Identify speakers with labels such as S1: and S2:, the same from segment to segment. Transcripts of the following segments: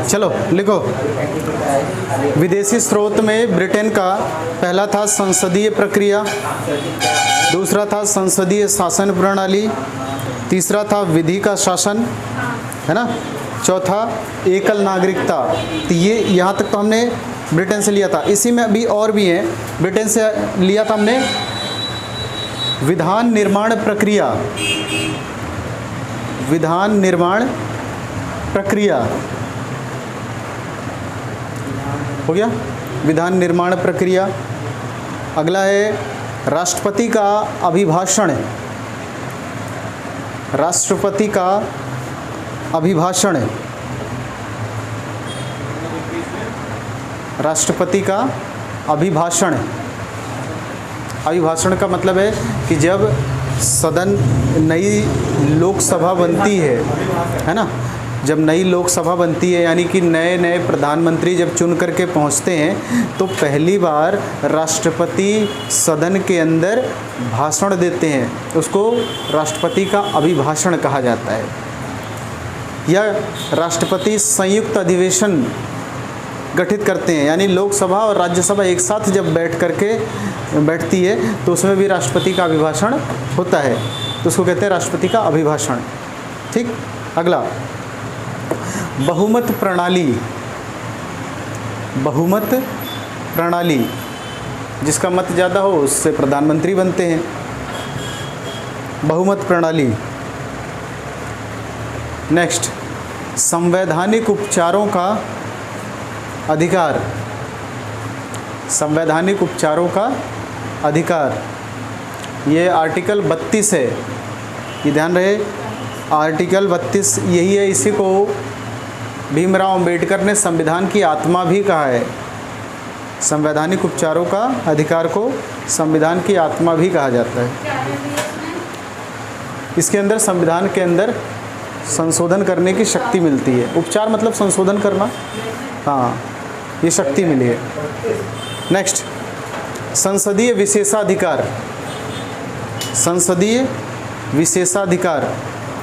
S1: चलो लिखो। विदेशी स्रोत में ब्रिटेन का पहला था संसदीय प्रक्रिया, दूसरा था संसदीय शासन प्रणाली, तीसरा था विधि का शासन, है ना, चौथा एकल नागरिकता। तो ये यहाँ तक तो हमने ब्रिटेन से लिया था। इसी में अभी और भी हैं। ब्रिटेन से लिया था हमने विधान निर्माण प्रक्रिया, विधान निर्माण प्रक्रिया हो गया, विधान निर्माण प्रक्रिया। अगला है राष्ट्रपति का अभिभाषण, राष्ट्रपति का अभिभाषण, राष्ट्रपति का अभिभाषण। अभिभाषण का मतलब है कि जब सदन, नई लोकसभा बनती है ना, जब नई लोकसभा बनती है यानी कि नए नए प्रधानमंत्री जब चुन करके पहुंचते हैं तो पहली बार राष्ट्रपति सदन के अंदर भाषण देते हैं, उसको राष्ट्रपति का अभिभाषण कहा जाता है। या राष्ट्रपति संयुक्त अधिवेशन गठित करते हैं, यानी लोकसभा और राज्यसभा एक साथ जब बैठती है तो उसमें भी राष्ट्रपति का अभिभाषण होता है, तो उसको कहते हैं राष्ट्रपति का अभिभाषण। ठीक। अगला बहुमत प्रणाली, बहुमत प्रणाली, जिसका मत ज़्यादा हो उससे प्रधानमंत्री बनते हैं, बहुमत प्रणाली। नेक्स्ट संवैधानिक उपचारों का अधिकार, संवैधानिक उपचारों का अधिकार, ये आर्टिकल 32 है, ये ध्यान रहे। आर्टिकल 32 यही है, इसी को भीमराव अंबेडकर ने संविधान की आत्मा भी कहा है। संवैधानिक उपचारों का अधिकार को संविधान की आत्मा भी कहा जाता है। इसके अंदर, संविधान के अंदर संशोधन करने की शक्ति मिलती है। उपचार मतलब संशोधन करना, हाँ, ये शक्ति मिली है। नेक्स्ट संसदीय विशेषाधिकार, संसदीय विशेषाधिकार,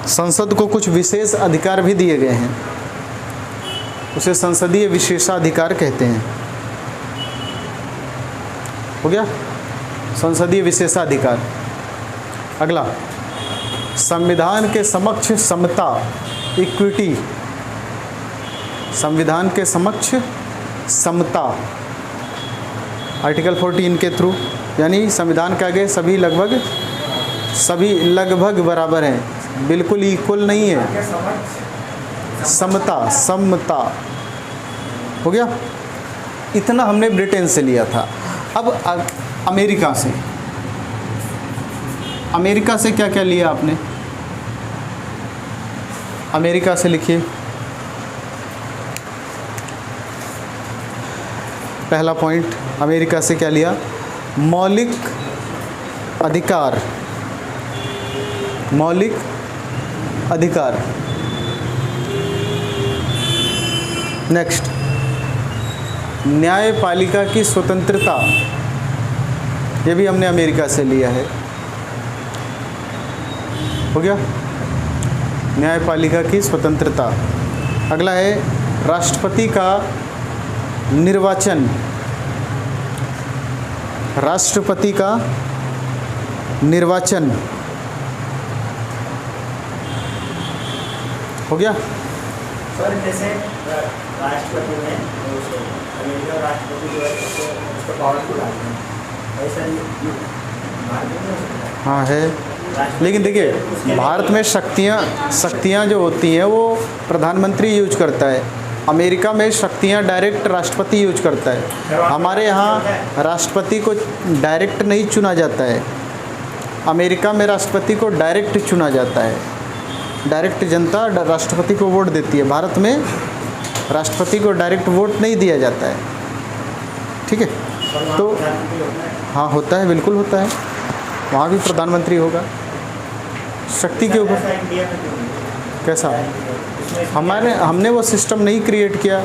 S1: संसद को कुछ विशेष अधिकार भी दिए गए हैं, उसे संसदीय विशेषाधिकार कहते हैं। हो गया संसदीय विशेषाधिकार। अगला संविधान के समक्ष समता, इक्विटी, संविधान के समक्ष समता, आर्टिकल 14 के थ्रू, यानी संविधान के आगे सभी लगभग बराबर हैं, बिल्कुल इक्वल नहीं है, समता, समता। हो गया। इतना हमने ब्रिटेन से लिया था। अब अमेरिका से, अमेरिका से क्या क्या लिया आपने? अमेरिका से लिखिए। पहला पॉइंट, अमेरिका से क्या लिया? मौलिक अधिकार, मौलिक अधिकार। नेक्स्ट न्यायपालिका की स्वतंत्रता, ये भी हमने अमेरिका से लिया है। हो गया, न्यायपालिका की स्वतंत्रता। अगला है राष्ट्रपति का निर्वाचन, राष्ट्रपति का निर्वाचन। हो गया।
S2: सर जैसे राष्ट्रपति में अमेरिका राष्ट्रपति जो है उसको पावरफुल आते हैं, ऐसा
S1: हाँ है, लेकिन देखिए भारत में शक्तियाँ जो होती हैं वो प्रधानमंत्री यूज करता है, अमेरिका में शक्तियाँ डायरेक्ट राष्ट्रपति यूज करता है। हमारे यहाँ राष्ट्रपति को डायरेक्ट नहीं चुना जाता है, अमेरिका में राष्ट्रपति को डायरेक्ट चुना जाता है, डायरेक्ट जनता राष्ट्रपति को वोट देती है। भारत में राष्ट्रपति को डायरेक्ट वोट नहीं दिया जाता है। ठीक है, तो हाँ होता है, बिल्कुल होता है, वहाँ भी प्रधानमंत्री होगा शक्ति के ऊपर। कैसा? हमने वो सिस्टम नहीं क्रिएट किया।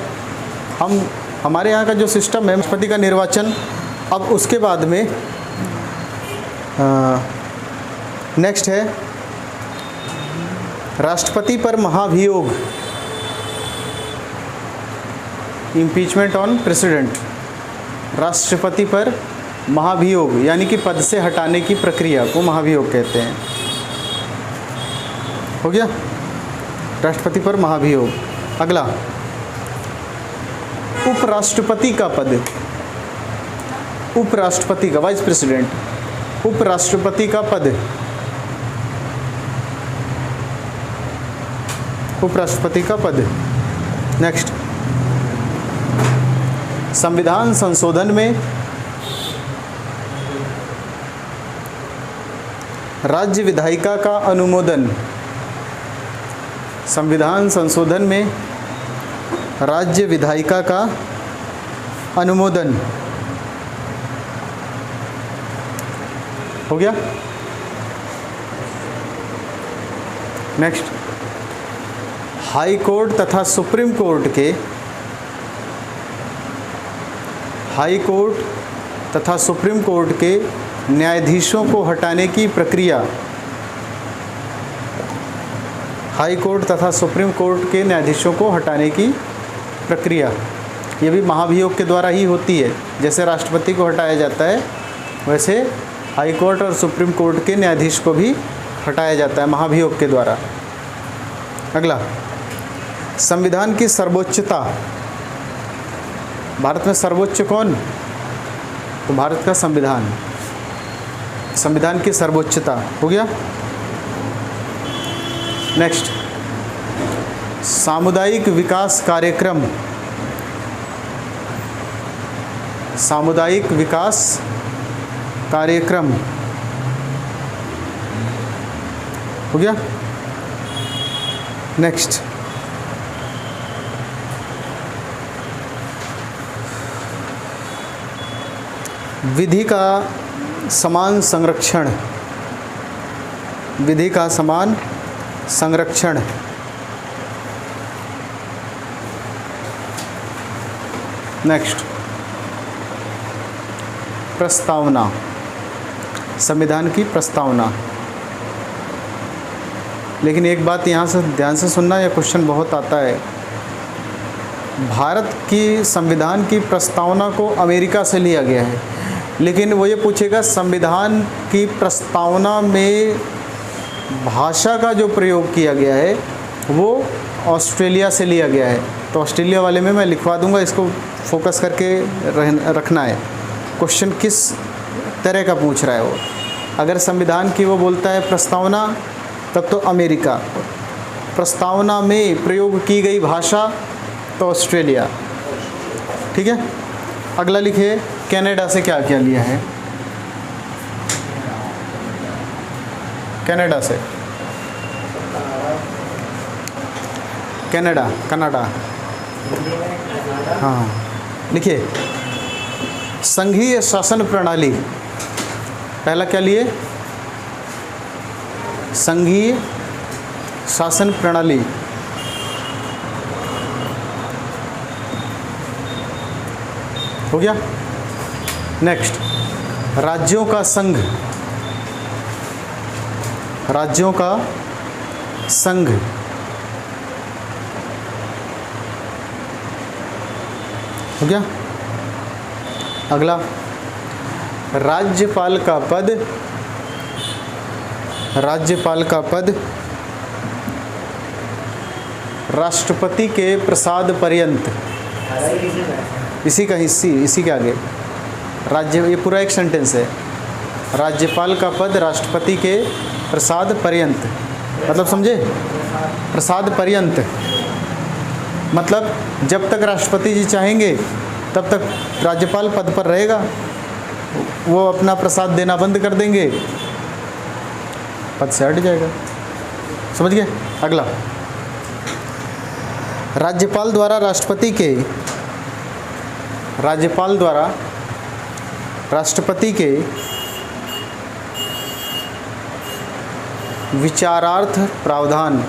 S1: हमारे यहाँ का जो सिस्टम है राष्ट्रपति का निर्वाचन। अब उसके बाद में नेक्स्ट है राष्ट्रपति पर महाभियोग, इम्पीचमेंट ऑन प्रेसिडेंट, राष्ट्रपति पर महाभियोग यानी कि पद से हटाने की प्रक्रिया को महाभियोग कहते हैं। हो गया, राष्ट्रपति पर महाभियोग। अगला, उपराष्ट्रपति का पद, उपराष्ट्रपति का, वाइस प्रेसिडेंट, उपराष्ट्रपति का पद, उपराष्ट्रपति का पद। नेक्स्ट, संविधान संशोधन में राज्य विधायिका का अनुमोदन, संविधान संशोधन में राज्य विधायिका का अनुमोदन। हो गया। नेक्स्ट, हाई कोर्ट तथा सुप्रीम कोर्ट के, हाई कोर्ट तथा सुप्रीम कोर्ट के न्यायाधीशों को हटाने की प्रक्रिया, हाई कोर्ट तथा सुप्रीम कोर्ट के न्यायाधीशों को हटाने की प्रक्रिया, ये भी महाभियोग के द्वारा ही होती है। जैसे राष्ट्रपति को हटाया जाता है वैसे हाई कोर्ट और सुप्रीम कोर्ट के न्यायाधीश को भी हटाया जाता है महाभियोग के द्वारा। अगला, संविधान की सर्वोच्चता, भारत में सर्वोच्च कौन? तो भारत का संविधान, संविधान की सर्वोच्चता। हो गया। नेक्स्ट, सामुदायिक विकास कार्यक्रम, सामुदायिक विकास कार्यक्रम। हो गया। नेक्स्ट, विधि का समान संरक्षण, विधि का समान संरक्षण। नेक्स्ट, प्रस्तावना, संविधान की प्रस्तावना। लेकिन एक बात यहाँ से ध्यान से सुनना, यह क्वेश्चन बहुत आता है। भारत की संविधान की प्रस्तावना को अमेरिका से लिया गया है, लेकिन वो ये पूछेगा संविधान की प्रस्तावना में भाषा का जो प्रयोग किया गया है वो ऑस्ट्रेलिया से लिया गया है। तो ऑस्ट्रेलिया वाले में मैं लिखवा दूंगा, इसको फोकस करके रखना है। क्वेश्चन किस तरह का पूछ रहा है वो। अगर संविधान की वो बोलता है प्रस्तावना, तब तो अमेरिका। प्रस्तावना में प्रयोग की गई भाषा तो ऑस्ट्रेलिया। ठीक है। अगला लिखिए, कनाडा से क्या क्या लिया है? कनाडा से, कनाडा, कनाडा, हाँ लिखिए, संघीय शासन प्रणाली। पहला क्या लिए? संघीय शासन प्रणाली। हो गया। नेक्स्ट, राज्यों का संघ, राज्यों का संघ। हो गया। अगला, राज्यपाल का पद, राज्यपाल का पद राष्ट्रपति के प्रसाद पर्यंत। इसी का हिस्सी, इसी के आगे राज्य, ये पूरा एक सेंटेंस है। राज्यपाल का पद राष्ट्रपति के प्रसाद पर्यंत, मतलब समझे? प्रसाद पर्यंत मतलब जब तक राष्ट्रपति जी चाहेंगे तब तक राज्यपाल पद पर रहेगा, वो अपना प्रसाद देना बंद कर देंगे, पद से हट जाएगा। समझ गए? अगला, राज्यपाल द्वारा राष्ट्रपति के, राज्यपाल द्वारा राष्ट्रपति के विचारार्थ प्रावधान,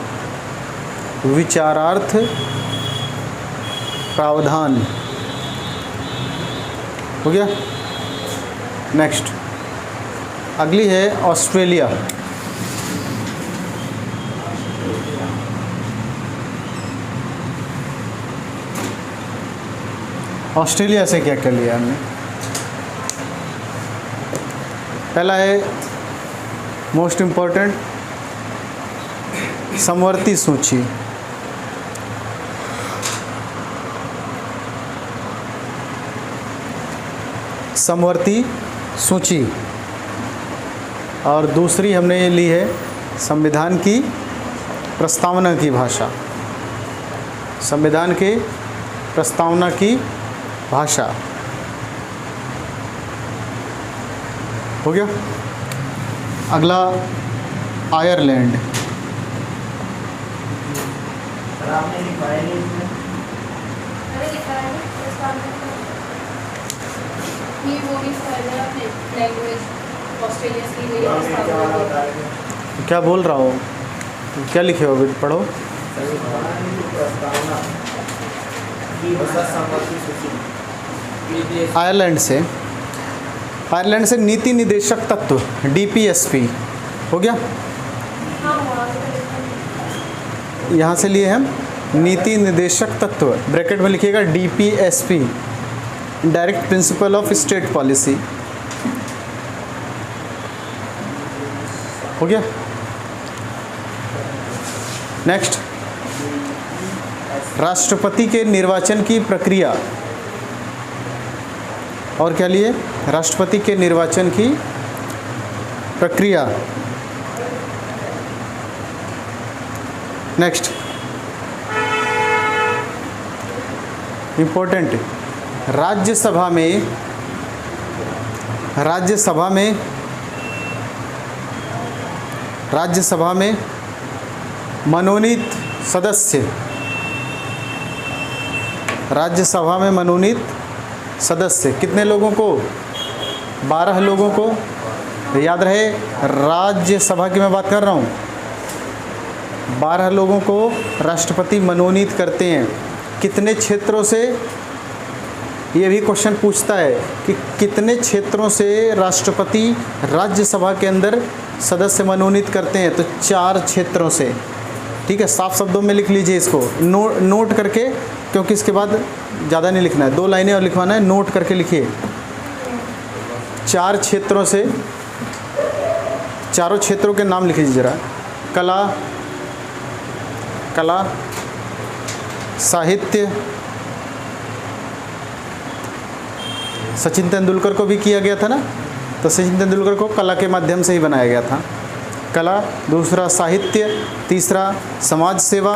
S1: विचारार्थ प्रावधान। हो गया। नेक्स्ट, अगली है ऑस्ट्रेलिया। ऑस्ट्रेलिया से क्या क्या लिया हमने? पहला है मोस्ट इम्पोर्टेंट समवर्ती सूची। समवर्ती सूची। और दूसरी हमने ये ली है संविधान की प्रस्तावना की भाषा। संविधान के प्रस्तावना की भाषा हो गया। अगला आयरलैंड।
S2: सर आपने लिखवाया नहीं इसमें?
S3: अरे लिखा है ये वो भी फाइल अपने लैंग्वेज ऑस्ट्रेलिया की
S2: तो आप ये क्या वाला बता रहे थे?
S1: क्या बोल रहा हूँ, क्या लिखे हो अभी पढ़ो।
S2: संविधान की प्रस्तावना की भाषा समवर्ती सूची।
S1: आयरलैंड से नीति निदेशक तत्व DPSP हो गया।
S3: हाँ वहाँ से
S1: यहाँ से लिए हम नीति निदेशक तत्व, ब्रैकेट में लिखिएगा DPSP, direct principle of state policy हो गया। नेक्स्ट, राष्ट्रपति के निर्वाचन की प्रक्रिया। और क्या लिए? राष्ट्रपति के निर्वाचन की प्रक्रिया। नेक्स्ट, इम्पोर्टेंट, राज्यसभा में मनोनीत सदस्य, राज्यसभा में मनोनीत सदस्य कितने लोगों को? 12 लोगों को। याद रहे राज्यसभा की मैं बात कर रहा हूँ। 12 लोगों को राष्ट्रपति मनोनीत करते हैं। कितने क्षेत्रों से? ये भी क्वेश्चन पूछता है कि कितने क्षेत्रों से राष्ट्रपति राज्यसभा के अंदर सदस्य मनोनीत करते हैं। तो 4 क्षेत्रों से। ठीक है, साफ शब्दों में लिख लीजिए इसको, नोट करके, क्योंकि इसके बाद ज़्यादा नहीं लिखना है, 2 लाइनें और लिखवाना है। नोट करके लिखिए। 4 क्षेत्रों से, चारों क्षेत्रों के नाम लिख लीजिए ज़रा। कला, साहित्य, सचिन तेंदुलकर को भी किया गया था ना, तो सचिन तेंदुलकर को कला के माध्यम से ही बनाया गया था। कला, दूसरा साहित्य, तीसरा समाज सेवा,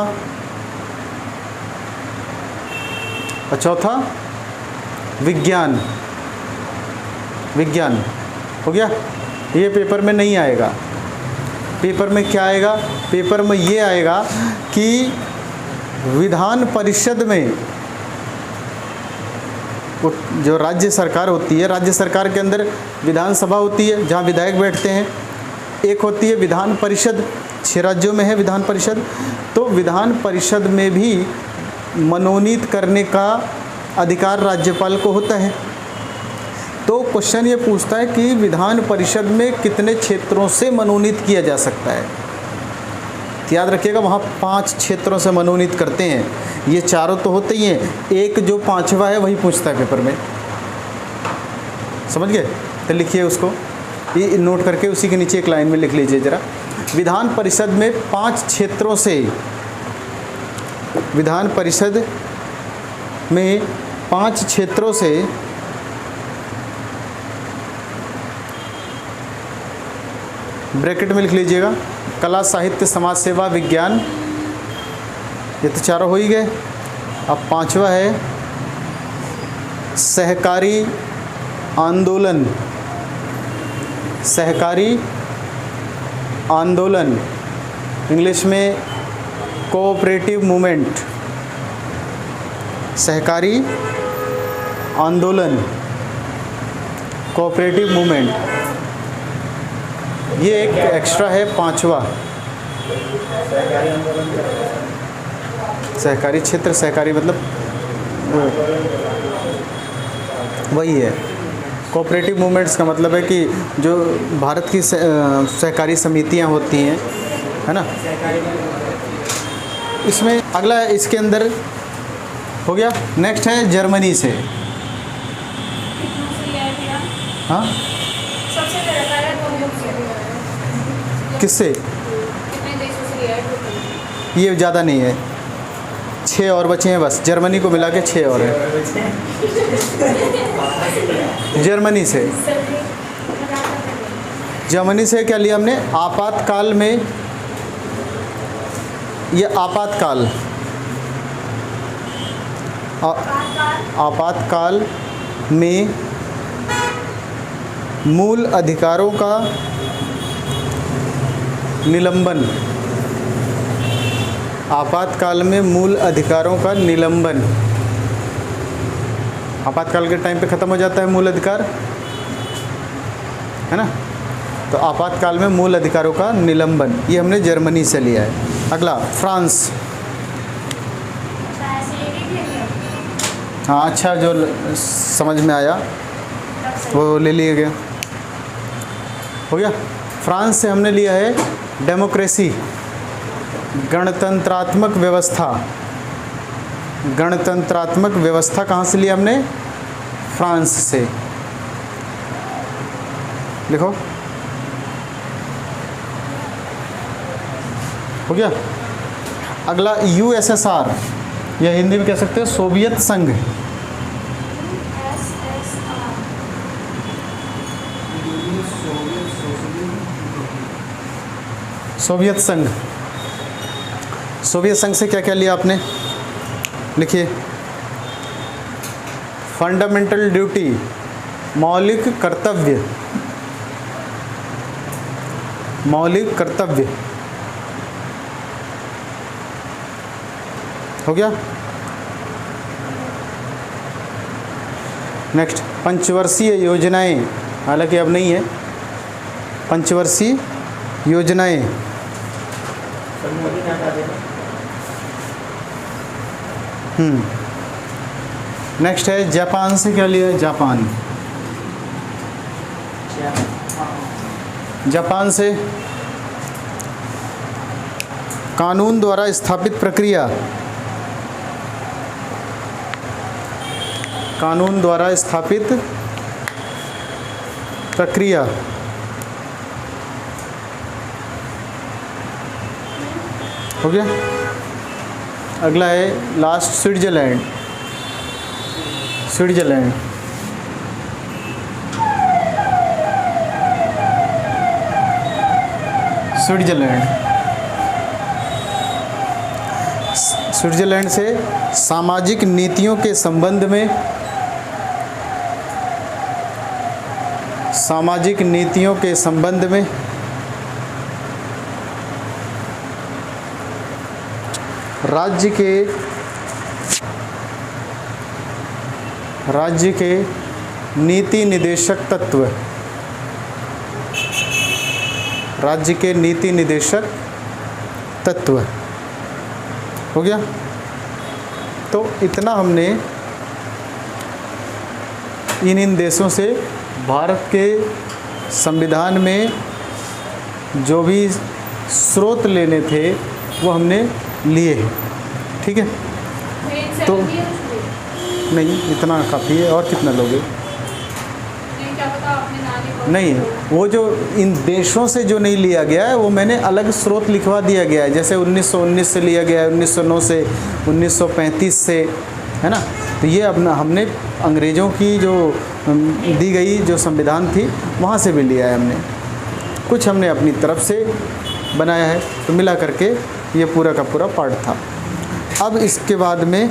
S1: और चौथा विज्ञान हो गया। ये पेपर में नहीं आएगा। पेपर में क्या आएगा? पेपर में ये आएगा कि विधान परिषद में वो जो राज्य सरकार होती है, राज्य सरकार के अंदर विधानसभा होती है जहाँ विधायक बैठते हैं, एक होती है विधान परिषद, 6 राज्यों में है विधान परिषद। तो विधान परिषद में भी मनोनीत करने का अधिकार राज्यपाल को होता है। तो क्वेश्चन ये पूछता है कि विधान परिषद में कितने क्षेत्रों से मनोनीत किया जा सकता है। तो याद रखिएगा वहाँ 5 क्षेत्रों से मनोनीत करते हैं। ये चारों तो होते ही हैं, एक जो 5वां है वही पूछता है पेपर में। समझ गए? तो लिखिए उसको, ये नोट करके उसी के नीचे एक लाइन में लिख लीजिए ज़रा। विधान परिषद में 5 क्षेत्रों से, विधान परिषद में 5 क्षेत्रों से ब्रैकेट में लिख लीजिएगा कला, साहित्य, समाज सेवा, विज्ञान, ये तो चारों हो ही गए। अब 5वां है सहकारी आंदोलन। सहकारी आंदोलन, इंग्लिश में कोऑपरेटिव मूवमेंट। सहकारी आंदोलन, कोऑपरेटिव मूवमेंट, ये एक एक्स्ट्रा है 5वां। सहकारी क्षेत्र, सहकारी मतलब वही है। कोऑपरेटिव मूवमेंट्स का मतलब है कि जो भारत की सहकारी समितियां होती हैं, है ना। इसमें अगला इसके अंदर हो गया। नेक्स्ट है जर्मनी से। हाँ
S3: सबसे पहले कौन से लिया है?
S1: किससे?
S3: कितने देशों से लिया है टोटल?
S1: ये ज़्यादा नहीं है, 6 और बचे हैं बस, जर्मनी को मिला के 6 और है। जर्मनी से क्या लिया हमने? आपातकाल में, ये आपातकाल, आपातकाल में मूल अधिकारों का निलंबन, आपातकाल में मूल अधिकारों का निलंबन। आपातकाल के टाइम पे ख़त्म हो जाता है मूल अधिकार, है ना? तो आपातकाल में मूल अधिकारों का निलंबन, ये हमने जर्मनी से लिया है। अगला फ्रांस। हाँ अच्छा, जो समझ में आया वो ले लिया गया, हो गया। फ्रांस से हमने लिया है डेमोक्रेसी, गणतंत्रात्मक व्यवस्था। गणतंत्रात्मक व्यवस्था कहाँ से लिया हमने? फ्रांस से। लिखो, हो गया। अगला यूएसएसआर, या हिंदी में कह सकते हैं सोवियत संघ। सोवियत संघ, सोवियत संघ से क्या क्या लिया आपने? लिखिए, फंडामेंटल ड्यूटी, मौलिक कर्तव्य, मौलिक कर्तव्य, हो गया। नेक्स्ट, पंचवर्षीय योजनाएं, हालांकि अब नहीं है, पंचवर्षीय योजनाएं। नेक्स्ट है जापान से क्या लिया है? जापान, जापान से कानून द्वारा स्थापित प्रक्रिया, कानून द्वारा स्थापित प्रक्रिया। हो गया। अगला है last, Switzerland, Switzerland. Switzerland, Switzerland से सामाजिक नीतियों के संबंध में, सामाजिक नीतियों के संबंध में राज्य के नीति निदेशक तत्व, राज्य के नीति निदेशक तत्व। हो गया। तो इतना हमने इन देशों से भारत के संविधान में जो भी स्रोत लेने थे वो हमने लिए। ठीक है, तो नहीं इतना काफ़ी है, और कितना लोगे? नहीं, वो जो इन देशों से जो नहीं लिया गया है वो मैंने अलग स्रोत लिखवा दिया गया है। जैसे 1919 से लिया गया है, 1909 से, 1935 से, है ना। तो ये अपना हमने अंग्रेज़ों की जो दी गई जो संविधान थी वहाँ से भी लिया है हमने, कुछ हमने अपनी तरफ से बनाया है। तो मिला करके ये पूरा का पूरा पार्ट था। अब इसके बाद में